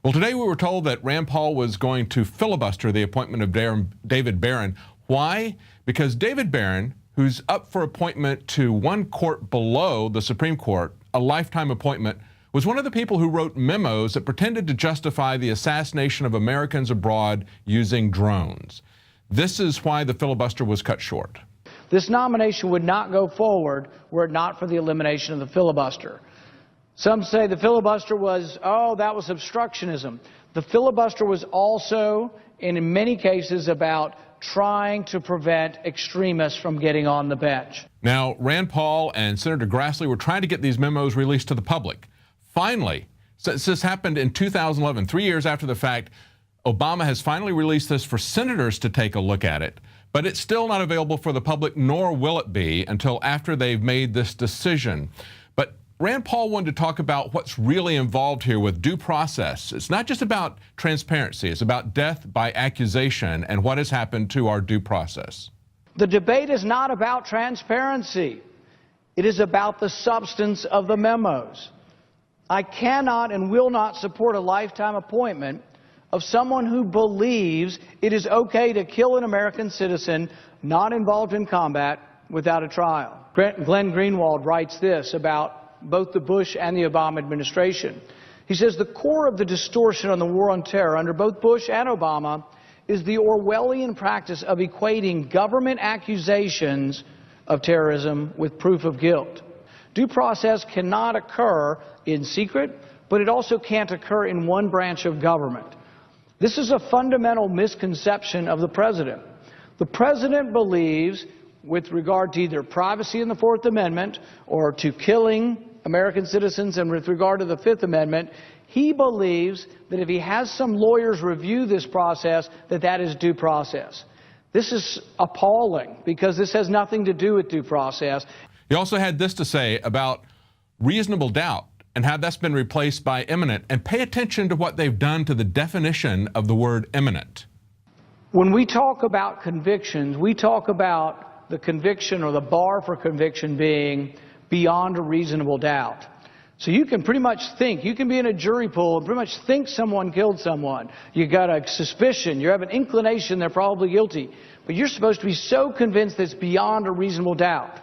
Well, today we were told that Rand Paul was going to filibuster the appointment of David Barron. Why? Because David Barron, who's up for appointment to one court below the Supreme Court, a lifetime appointment, was one of the people who wrote memos that pretended to justify the assassination of Americans abroad using drones. This is why the filibuster was cut short. This nomination would not go forward were it not for the elimination of the filibuster. Some say the filibuster was, that was obstructionism. The filibuster was also, in many cases, about trying to prevent extremists from getting on the bench. Now, Rand Paul and Senator Grassley were trying to get these memos released to the public. Finally, since this happened in 2011, 3 years after the fact, Obama has finally released this for senators to take a look at it. But it's still not available for the public, nor will it be until after they've made this decision. But Rand Paul wanted to talk about what's really involved here with due process. It's not just about transparency. It's about death by accusation and what has happened to our due process. The debate is not about transparency. It is about the substance of the memos. I cannot and will not support a lifetime appointment of someone who believes it is okay to kill an American citizen not involved in combat without a trial. Glenn Greenwald writes this about both the Bush and the Obama administration. He says the core of the distortion on the war on terror under both Bush and Obama is the Orwellian practice of equating government accusations of terrorism with proof of guilt. Due process cannot occur in secret, but it also can't occur in one branch of government. This is a fundamental misconception of the president. The president believes, with regard to either privacy in the Fourth Amendment or to killing American citizens, and with regard to the Fifth Amendment, he believes that if he has some lawyers review this process, that is due process. This is appalling because this has nothing to do with due process. He also had this to say about reasonable doubt and how that's been replaced by imminent. And pay attention to what they've done to the definition of the word imminent. When we talk about convictions, we talk about the conviction or the bar for conviction being beyond a reasonable doubt. So you can pretty much think, you can be in a jury pool and pretty much think someone killed someone. You got a suspicion, you have an inclination they're probably guilty, but you're supposed to be so convinced that it's beyond a reasonable doubt.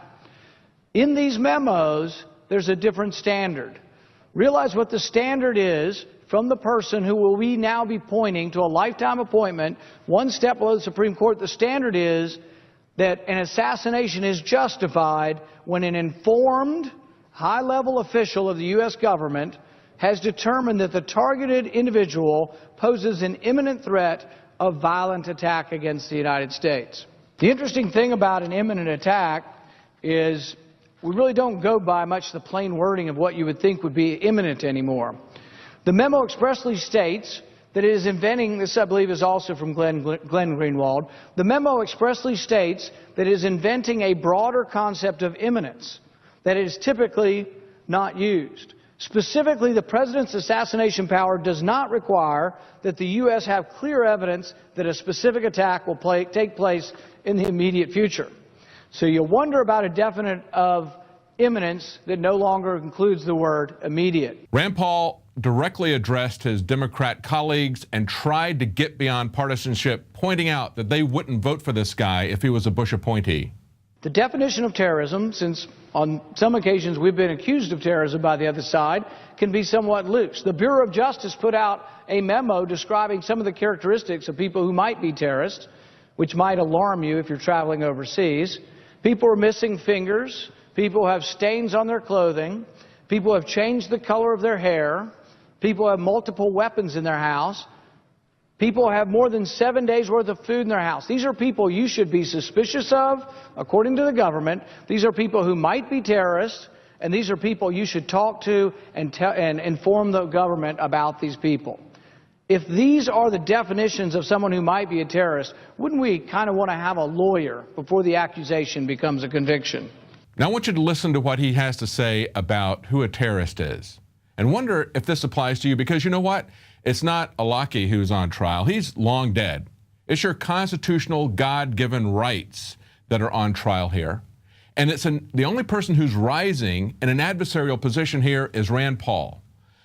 In these memos, there's a different standard. Realize what the standard is from the person who will we now be pointing to a lifetime appointment, one step below the Supreme Court. The standard is that an assassination is justified when an informed, high-level official of the U.S. government has determined that the targeted individual poses an imminent threat of violent attack against the United States. The interesting thing about an imminent attack is we really don't go by much the plain wording of what you would think would be imminent anymore. The memo expressly states that it is inventing, this I believe is also from Glenn Greenwald, the memo expressly states that it is inventing a broader concept of imminence that is typically not used. Specifically, the president's assassination power does not require that the U.S. have clear evidence that a specific attack will take place in the immediate future. So you wonder about a definite of imminence that no longer includes the word immediate. Rand Paul directly addressed his Democrat colleagues and tried to get beyond partisanship, pointing out that they wouldn't vote for this guy if he was a Bush appointee. The definition of terrorism, since on some occasions we've been accused of terrorism by the other side, can be somewhat loose. The Bureau of Justice put out a memo describing some of the characteristics of people who might be terrorists, which might alarm you if you're traveling overseas. People are missing fingers. People have stains on their clothing. People have changed the color of their hair. People have multiple weapons in their house. People have more than 7 days' worth of food in their house. These are people you should be suspicious of, according to the government. These are people who might be terrorists, and these are people you should talk to and inform the government about these people. If these are the definitions of someone who might be a terrorist, wouldn't we kind of want to have a lawyer before the accusation becomes a conviction? Now I want you to listen to what he has to say about who a terrorist is. And wonder if this applies to you, because you know what? It's not Alaki who's on trial. He's long dead. It's your constitutional, God-given rights that are on trial here. And it's the only person who's rising in an adversarial position here is Rand Paul.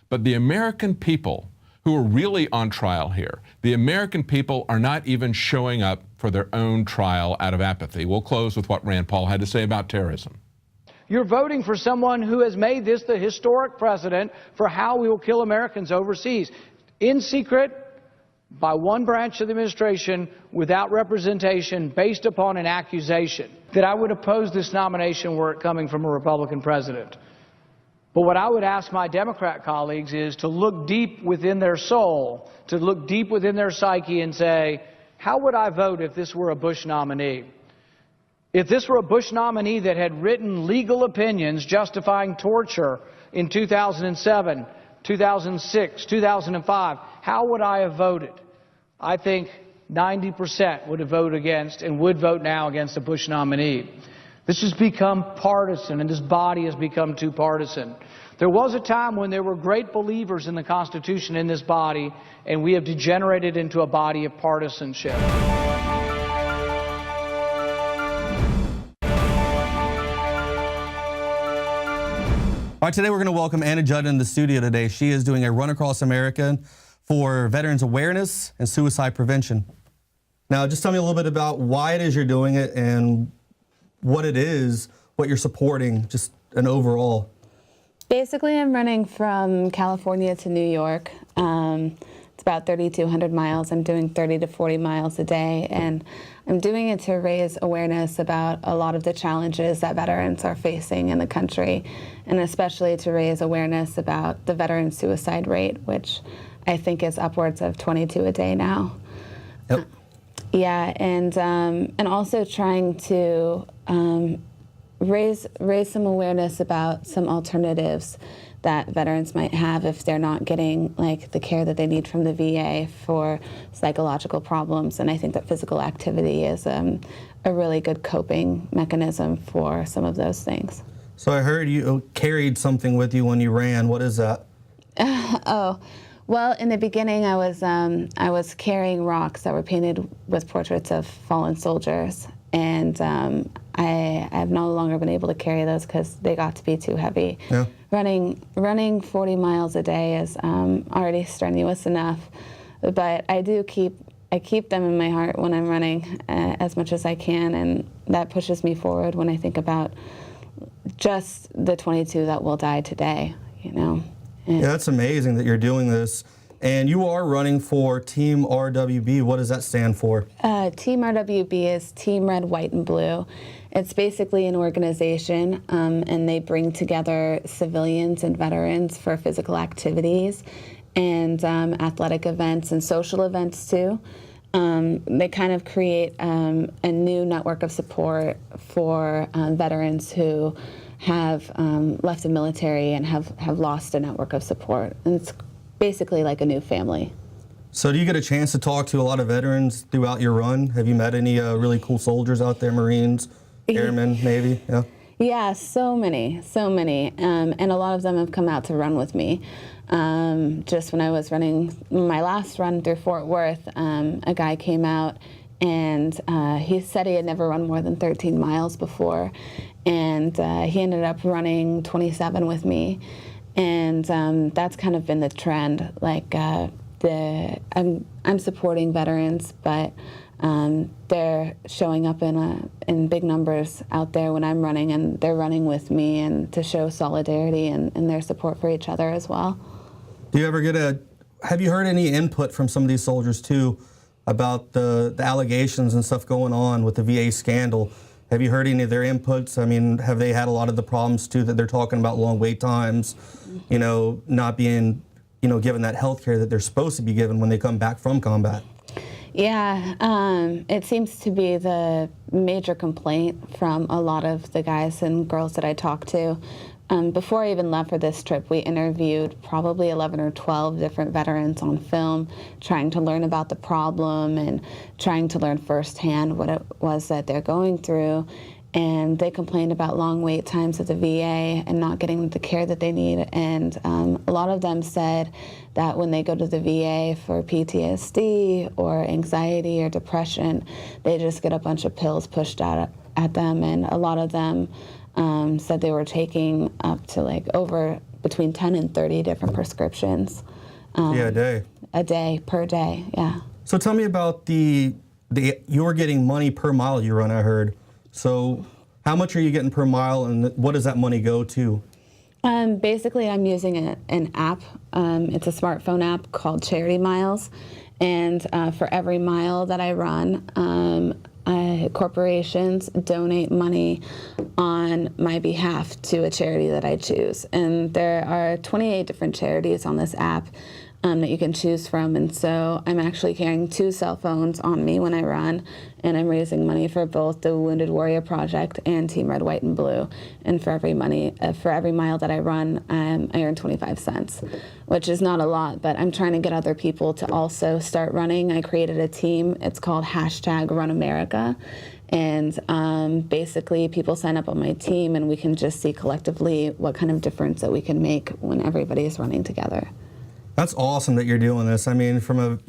But the American people who are really on trial here. The American people are not even showing up for their own trial out of apathy. We'll close with what Rand Paul had to say about terrorism. You're voting for someone who has made this the historic precedent for how we will kill Americans overseas. In secret, by one branch of the administration, without representation, based upon an accusation. That I would oppose this nomination were it coming from a Republican president. But what I would ask my Democrat colleagues is to look deep within their soul, to look deep within their psyche and say, how would I vote if this were a Bush nominee? If this were a Bush nominee that had written legal opinions justifying torture in 2007, 2006, 2005, how would I have voted? I think 90% would have voted against and would vote now against a Bush nominee. This has become partisan, and this body has become too partisan. There was a time when there were great believers in the Constitution in this body, and we have degenerated into a body of partisanship. All right, today we're going to welcome Anna Judd in the studio today. She is doing a run across America for veterans awareness and suicide prevention. Now, just tell me a little bit about why it is you're doing it and what it is, what you're supporting, just an overall. Basically, I'm running from California to New York. It's about 3,200 miles. I'm doing 30 to 40 miles a day, and I'm doing it to raise awareness about a lot of the challenges that veterans are facing in the country, and especially to raise awareness about the veteran suicide rate, which I think is upwards of 22 a day now. Yep. Yeah, and also trying to raise some awareness about some alternatives that veterans might have if they're not getting like the care that they need from the VA for psychological problems. And I think that physical activity is a really good coping mechanism for some of those things. So I heard you carried something with you when you ran. What is that? Oh. Well, in the beginning, I was carrying rocks that were painted with portraits of fallen soldiers, and I have no longer been able to carry those because they got to be too heavy. Yeah. Running 40 miles a day is already strenuous enough, but I keep them in my heart when I'm running as much as I can, and that pushes me forward when I think about just the 22 that will die today, you know. Yeah, that's amazing that you're doing this. And you are running for Team RWB. What does that stand for? Team RWB is Team Red, White, and Blue. It's basically an organization, and they bring together civilians and veterans for physical activities and athletic events and social events too. They kind of create a new network of support for veterans who have left the military and have lost a network of support. And it's basically like a new family. So do you get a chance to talk to a lot of veterans throughout your run? Have you met any really cool soldiers out there, Marines, Airmen, Navy? Yeah. Yeah, so many. And a lot of them have come out to run with me. Just when I was running my last run through Fort Worth, a guy came out and he said he had never run more than 13 miles before. And he ended up running 27 with me. And that's kind of been the trend. Like I'm supporting veterans, but they're showing up in big numbers out there when I'm running, and they're running with me, and to show solidarity and their support for each other as well. Do you ever have you heard any input from some of these soldiers too about the allegations and stuff going on with the VA scandal? Have you heard any of their inputs? I mean, have they had a lot of the problems too that they're talking about, long wait times, you know, not being, you know, given that health care that they're supposed to be given when they come back from combat? Yeah, it seems to be the major complaint from a lot of the guys and girls that I talk to. Before I even left for this trip, we interviewed probably 11 or 12 different veterans on film, trying to learn about the problem and trying to learn firsthand what it was that they're going through. And they complained about long wait times at the VA and not getting the care that they need. And a lot of them said that when they go to the VA for PTSD or anxiety or depression, they just get a bunch of pills pushed out at them. And a lot of them said they were taking up to like between 10 and 30 different prescriptions Yeah, a day. A day, per day, yeah. So tell me about you're getting money per mile you run, I heard. So how much are you getting per mile, and what does that money go to? Basically, I'm using an app. It's a smartphone app called Charity Miles. And for every mile that I run, corporations donate money on my behalf to a charity that I choose. And there are 28 different charities on this app that you can choose from. And so I'm actually carrying 2 cell phones on me when I run, and I'm raising money for both the Wounded Warrior Project and Team Red, White, and Blue. And for every mile that I run, I earn 25 cents, which is not a lot, but I'm trying to get other people to also start running. I created a team. It's called #RunAmerica. And basically, people sign up on my team, and we can just see collectively what kind of difference that we can make when everybody is running together. That's awesome that you're doing this. I mean, from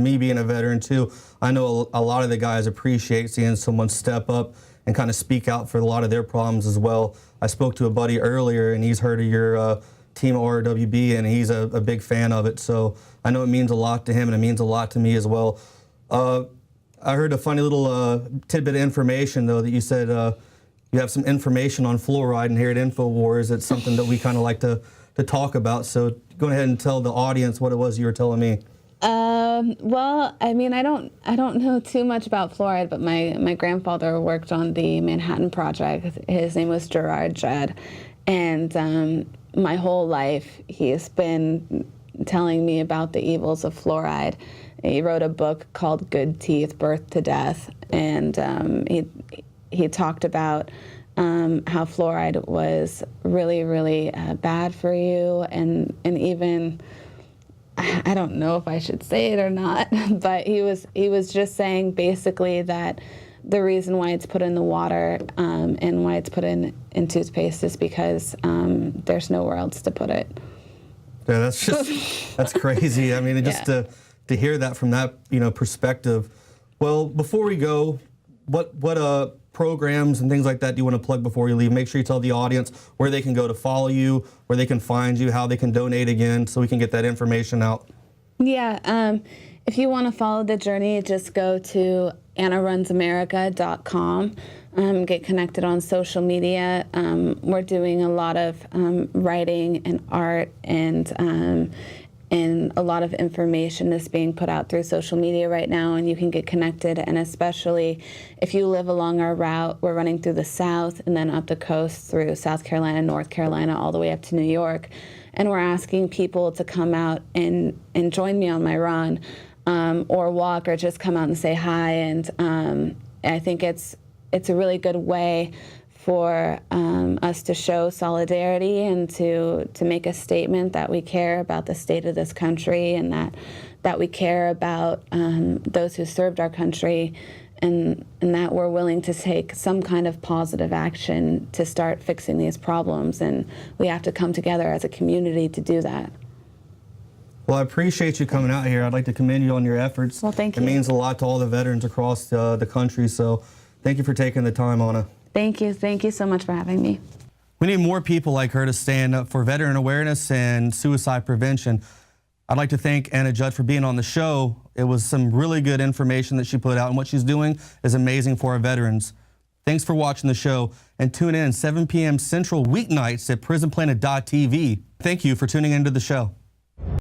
me being a veteran too, I know a lot of the guys appreciate seeing someone step up and kind of speak out for a lot of their problems as well. I spoke to a buddy earlier, and he's heard of your team RWB, and he's a big fan of it. So I know it means a lot to him, and it means a lot to me as well. I heard a funny little tidbit of information though, that you said you have some information on fluoride, and here at INFOWARS, it's something that we kind of like to talk about. So go ahead and tell the audience what it was you were telling me. Well, I mean, I don't know too much about fluoride, but my grandfather worked on the Manhattan Project. His name was Gerard Judd, and my whole life he's been telling me about the evils of fluoride. He wrote a book called Good Teeth, Birth to Death, and he talked about how fluoride was really, really bad for you, and even, I don't know if I should say it or not, but he was just saying basically that the reason why it's put in the water and why it's put in toothpaste is because there's nowhere else to put it. Yeah, that's crazy. I mean, just to hear that from that perspective. Well, before we go, what programs and things like that do you want to plug before you leave? Make sure you tell the audience where they can go to follow you, where they can find you, how they can donate again, so we can get that information out. Yeah, if you want to follow the journey, just go to AnnaRunsAmerica.com. Get connected on social media. We're doing a lot of writing and art, and a lot of information is being put out through social media right now, and you can get connected. And especially if you live along our route, we're running through the South and then up the coast through South Carolina, North Carolina, all the way up to New York. And we're asking people to come out and join me on my run, or walk, or just come out and say hi. And I think it's a really good way for us to show solidarity and to make a statement that we care about the state of this country, and that we care about those who served our country, and that we're willing to take some kind of positive action to start fixing these problems. And we have to come together as a community to do that. Well, I appreciate you coming out here. I'd like to commend you on your efforts. Well, thank you. It means a lot to all the veterans across the country, so thank you for taking the time, Anna. Thank you. Thank you so much for having me. We need more people like her to stand up for veteran awareness and suicide prevention. I'd like to thank Anna Judd for being on the show. It was some really good information that she put out, and what she's doing is amazing for our veterans. Thanks for watching the show, and tune in 7 p.m. Central weeknights at prisonplanet.tv. Thank you for tuning into the show.